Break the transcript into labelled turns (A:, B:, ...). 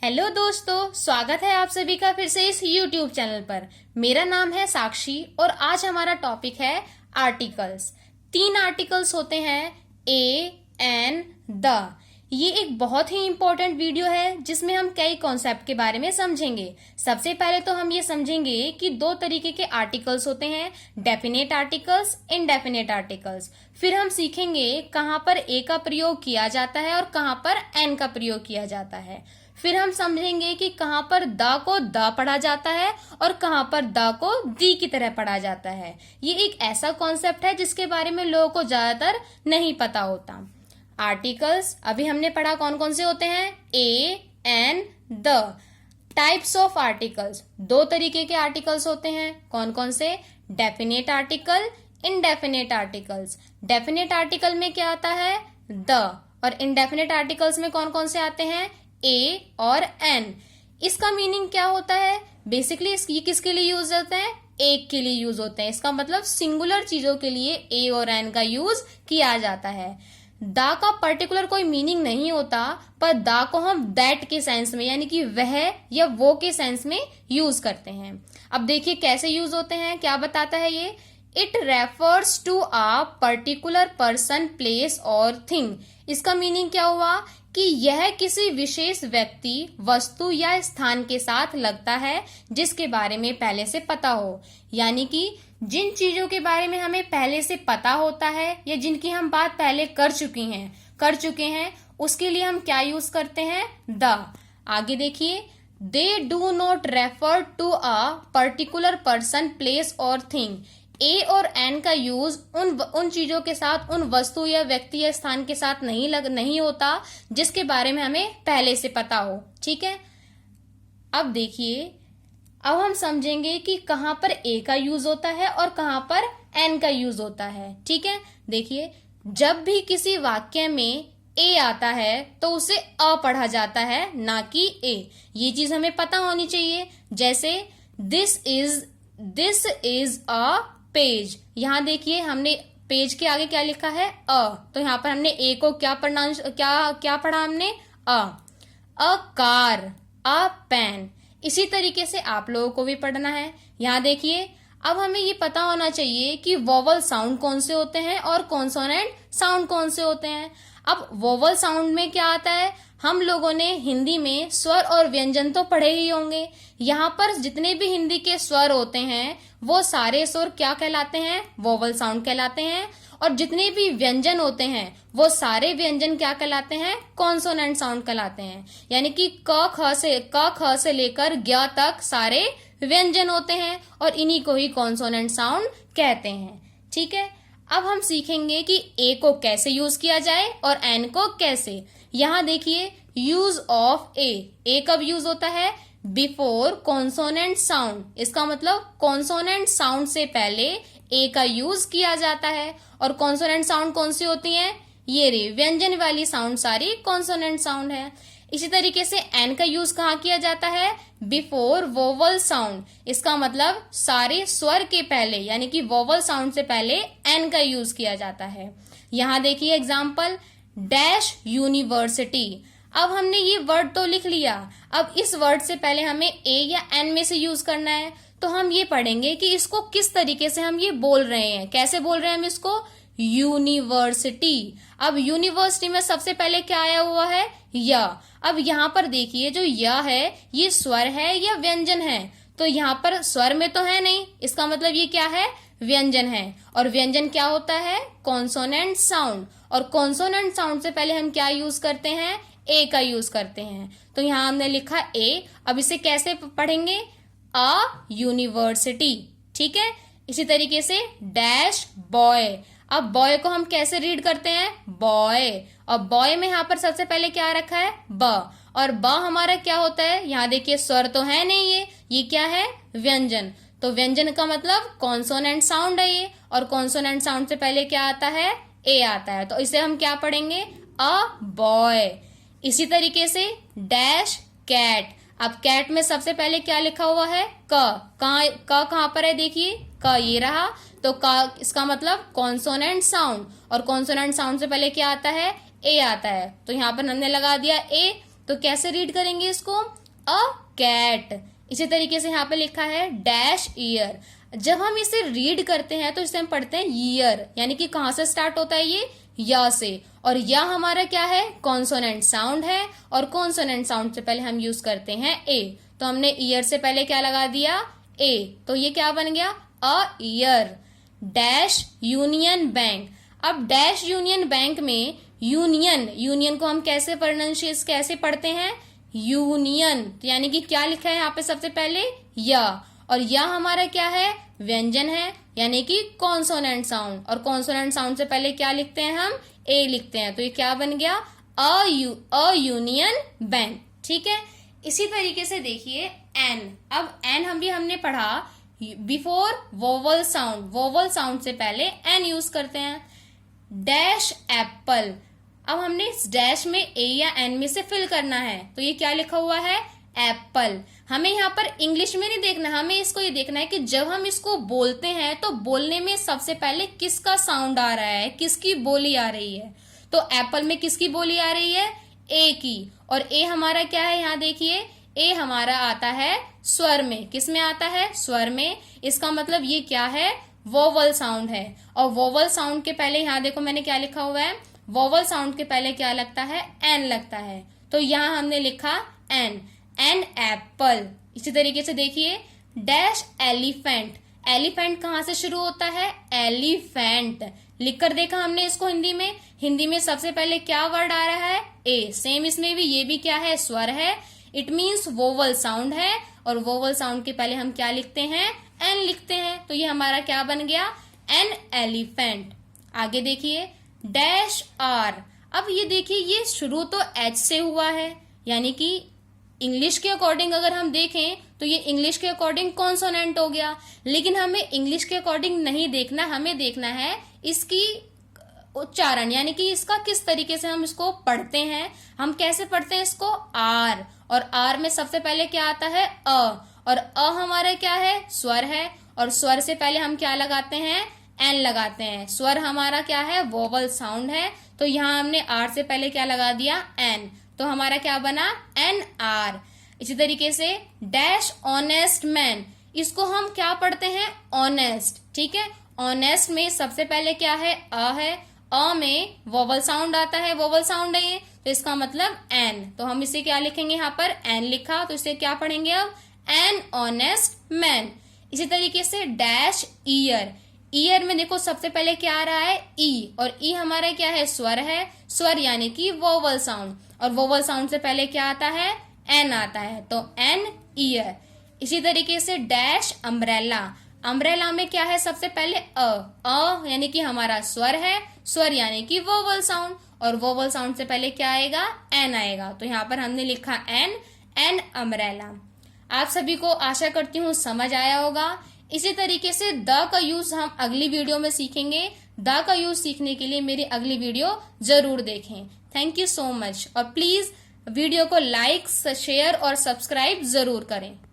A: Hello दोस्तों, स्वागत है आप सभी का फिर से इस YouTube चैनल पर। मेरा नाम है साक्षी और आज हमारा टॉपिक है आर्टिकल्स। 3 आर्टिकल्स होते हैं, ए, एन, द। ये एक बहुत ही इंपॉर्टेंट वीडियो है जिसमें हम कई कॉन्सेप्ट के बारे में समझेंगे। सबसे पहले तो हम ये समझेंगे कि 2 तरीके के आर्टिकल्स होते हैं, डेफिनेट आर्टिकल्स, इनडेफिनेट आर्टिकल्स। फिर हम सीखेंगे कहाँ पर ए का प्रयोग किया जाता है और कहाँ पर एन का प्रयोग किया जाता है। फिर हम समझेंगे कि कहाँ पर द को द पढ़ा जाता है और कहाँ पर द को दी की तरह पढ़ा जाता है। ये एक ऐसा कॉन्सेप्ट है जिसके बारे में लोगों को ज्यादातर नहीं पता होता। आर्टिकल्स अभी हमने पढ़ा कौन कौन से होते हैं, a, an, the. Types of articles, 2 तरीके के आर्टिकल्स होते हैं। कौन कौन से? Definite article, indefinite articles. Definite article में क्या आता है? द। और इनडेफिनेट आर्टिकल्स में कौन कौन से आते हैं? ए और एन। इसका मीनिंग क्या होता है? बेसिकली ये किसके लिए यूज होते हैं? एक के लिए यूज होते हैं। इसका मतलब सिंगुलर चीजों के लिए ए और एन का यूज किया जाता है। दा का पर्टिकुलर कोई मीनिंग नहीं होता, पर दा को हम दैट के सेंस में यानी कि वह या वो के सेंस में यूज करते हैं। अब देखिए कैसे यूज होते हैं, क्या बताता है ये। It refers to a particular person, place और थिंग। इसका मीनिंग क्या हुआ कि यह किसी विशेष व्यक्ति, वस्तु या स्थान के साथ लगता है जिसके बारे में पहले से पता हो। यानी कि जिन चीजों के बारे में हमें पहले से पता होता है या जिनकी हम बात पहले कर चुके हैं उसके लिए हम क्या यूज करते हैं? द। आगे देखिए, they do not refer to a particular person, place और थिंग। ए और एन का यूज उन चीजों के साथ, उन वस्तु या व्यक्ति या स्थान के साथ नहीं होता जिसके बारे में हमें पहले से पता हो। ठीक है, अब देखिए, अब हम समझेंगे कि कहां पर ए का यूज होता है और कहां पर एन का यूज होता है। ठीक है, देखिए, जब भी किसी वाक्य में ए आता है तो उसे अ पढ़ा जाता है, ना कि ए। ये चीज हमें पता होनी चाहिए। जैसे दिस इज अ पेज। यहां देखिए, हमने पेज के आगे क्या लिखा है? अ। तो यहां पर हमने ए को क्या पढ़ा हमने? A car, a pen. इसी तरीके से आप लोगों को भी पढ़ना है। यहां देखिए, अब हमें ये पता होना चाहिए कि वोवल साउंड कौन से होते हैं और कॉन्सोनेंट साउंड कौन से होते हैं। अब वोवल साउंड में क्या आता है? हम लोगों ने हिंदी में स्वर और व्यंजन तो पढ़े ही होंगे। यहाँ पर जितने भी हिंदी के स्वर होते हैं वो सारे स्वर क्या कहलाते हैं? वोवल साउंड कहलाते हैं। और जितने भी व्यंजन होते हैं वो सारे व्यंजन क्या कहलाते हैं? कॉन्सोनेंट साउंड कहलाते हैं। यानी कि क ख से लेकर ज्ञ तक सारे व्यंजन होते हैं और इन्हीं को ही कॉन्सोनेंट साउंड कहते हैं। ठीक है, अब हम सीखेंगे कि ए को कैसे यूज किया जाए और एन को कैसे। यहां देखिए, यूज ऑफ ए कब यूज होता है? Before consonant sound. इसका मतलब कॉन्सोनेंट साउंड से पहले ए का यूज किया जाता है। और कॉन्सोनेंट साउंड कौन सी होती है? ये रे, व्यंजन वाली साउंड सारी कॉन्सोनेंट साउंड है। इसी तरीके से एन का यूज कहाँ किया जाता है? Before vowel sound. इसका मतलब सारे स्वर के पहले यानी कि वोवल साउंड से पहले एन का यूज किया जाता है। यहां देखिए एग्जाम्पल, डैश यूनिवर्सिटी। अब हमने ये वर्ड तो लिख लिया, अब इस वर्ड से पहले हमें ए या एन में से यूज करना है। तो हम ये पढ़ेंगे कि इसको किस तरीके से हम ये बोल रहे हैं। कैसे बोल रहे हैं हम इसको? यूनिवर्सिटी। अब यूनिवर्सिटी में सबसे पहले क्या आया हुआ है? य। अब यहाँ पर देखिए, जो य है ये स्वर है या व्यंजन है? तो यहाँ पर स्वर में तो है नहीं, इसका मतलब ये क्या है? व्यंजन है। और व्यंजन क्या होता है? Consonant sound. और कॉन्सोनेंट साउंड से पहले हम क्या यूज करते हैं? ए का यूज करते हैं। तो यहाँ हमने लिखा ए। अब इसे कैसे पढ़ेंगे? A university. ठीक है, इसी तरीके से डैश बॉय। अब बॉय को हम कैसे रीड करते हैं? बॉय। और बॉय में यहाँ पर सबसे पहले क्या रखा है? ब। और ब हमारा क्या होता है? यहाँ देखिए, स्वर तो है नहीं, ये क्या है? व्यंजन। तो व्यंजन का मतलब कॉन्सोनेंट साउंड है ये। और कॉन्सोनेंट साउंड से पहले क्या आता है? ए आता है। तो इसे हम क्या पढ़ेंगे? A boy. इसी तरीके से डैश कैट। अब कैट में सबसे पहले क्या लिखा हुआ है? कहाँ पर है? देखिए, क ये रहा। तो क इसका मतलब कॉन्सोनेंट साउंड। और कॉन्सोनेंट साउंड से पहले क्या आता है? ए आता है। तो यहाँ पर हमने लगा दिया ए। तो कैसे रीड करेंगे इसको? A cat. इसी तरीके से यहाँ पे लिखा है डैश ईयर। जब हम इसे रीड करते हैं तो इसे हम पढ़ते हैं ईयर, यानी कि कहाँ से स्टार्ट होता है ये? या से। और या हमारा क्या है? कॉन्सोनेंट साउंड है, और कॉन्सोनेंट साउंड से पहले हम यूज करते हैं ए। तो हमने ईयर से पहले क्या लगा दिया? ए। तो ये क्या बन गया? A year. Dash union bank. अब डैश यूनियन बैंक में यूनियन को हम कैसे प्रोनाउंसिएट कैसे पढ़ते हैं? यूनियन। तो यानी कि क्या लिखा है यहाँ पे सबसे पहले? या। और या हमारा क्या है? व्यंजन है, यानी कि कॉन्सोनेंट साउंड। और कॉन्सोनेंट साउंड से पहले क्या लिखते हैं हम? ए लिखते हैं। तो ये क्या बन गया? A union bank. ठीक है। इसी तरीके से देखिए एन। अब एन हमने पढ़ा before vowel sound. Vowel sound से पहले एन यूज करते हैं। Dash Apple. अब हमने इस डैश में ए या एन में से फिल करना है, तो ये क्या लिखा हुआ है? एप्पल। हमें यहाँ पर इंग्लिश में नहीं देखना, हमें इसको ये देखना है कि जब हम इसको बोलते हैं तो बोलने में सबसे पहले किसका साउंड आ रहा है, किसकी बोली आ रही है। तो एप्पल में किसकी बोली आ रही है? ए की। और ए हमारा क्या है? यहाँ देखिए ए हमारा आता है स्वर में। किस में आता है? स्वर में। इसका मतलब ये क्या है? वोवल साउंड है। और वोवल साउंड के पहले यहाँ देखो मैंने क्या लिखा हुआ है? वोवल साउंड के पहले क्या लगता है? एन लगता है। तो यहाँ हमने लिखा एन एप्पल। इसी तरीके से देखिए डैश एलिफेंट। एलिफेंट कहाँ से शुरू होता है? एलिफेंट। लिखकर देखा हमने इसको हिंदी में। हिंदी में सबसे पहले क्या वर्ड आ रहा है? ए। सेम इसमें भी, ये भी क्या है? स्वर है। इट मीन्स वोवल साउंड है, और वोवल साउंड के पहले हम क्या लिखते हैं? एन लिखते हैं। तो ये हमारा क्या बन गया? An elephant. आगे देखिए डैश आर। अब ये देखिए ये शुरू तो एच से हुआ है, यानी कि इंग्लिश के अकॉर्डिंग अगर हम देखें तो ये इंग्लिश के अकॉर्डिंग कॉन्सोनेंट हो गया। लेकिन हमें इंग्लिश के अकॉर्डिंग नहीं देखना, हमें देखना है इसकी उच्चारण, यानी कि इसका किस तरीके से हम इसको पढ़ते हैं। हम कैसे पढ़ते हैं इसको? आर। और आर में सबसे पहले क्या आता है? अ। और अ हमारा क्या है? स्वर है। और स्वर से पहले हम क्या लगाते हैं? एन लगाते हैं। स्वर हमारा क्या है? वोवल साउंड है। तो यहाँ हमने आर से पहले क्या लगा दिया? एन। तो हमारा क्या बना? An R. इसी तरीके से डैश ऑनेस्ट मैन। इसको हम क्या पढ़ते हैं? ऑनेस्ट। ठीक है। ऑनेस्ट में सबसे पहले क्या है? अ है। अ में वोवल साउंड आता है, वोवल साउंड है ये, तो इसका मतलब एन। तो हम इसे क्या लिखेंगे? यहाँ पर एन लिखा, तो इसे क्या पढ़ेंगे अब? An honest man. इसी तरीके से डैश ईयर। ईयर में देखो सबसे पहले क्या आ रहा है? ई। और ई हमारा क्या है? स्वर है। स्वर यानी कि वोवल साउंड। और वोवल साउंड से पहले क्या आता है? एन आता है। तो एन ईयर। इसी तरीके से डैश अम्ब्रेला। अम्ब्रेला में क्या है? सबसे पहले अ यानी कि हमारा स्वर है। स्वर यानी कि वोवल साउंड। और वोवल साउंड से पहले क्या आएगा? एन आएगा। तो यहाँ पर हमने लिखा एन अम्ब्रेला। आप सभी को आशा करती हूँ समझ आया होगा। इसी तरीके से द का यूज हम अगली वीडियो में सीखेंगे। द का यूज सीखने के लिए मेरी अगली वीडियो जरूर देखें। Thank you so much. और प्लीज वीडियो को लाइक, शेयर और सब्सक्राइब जरूर करें।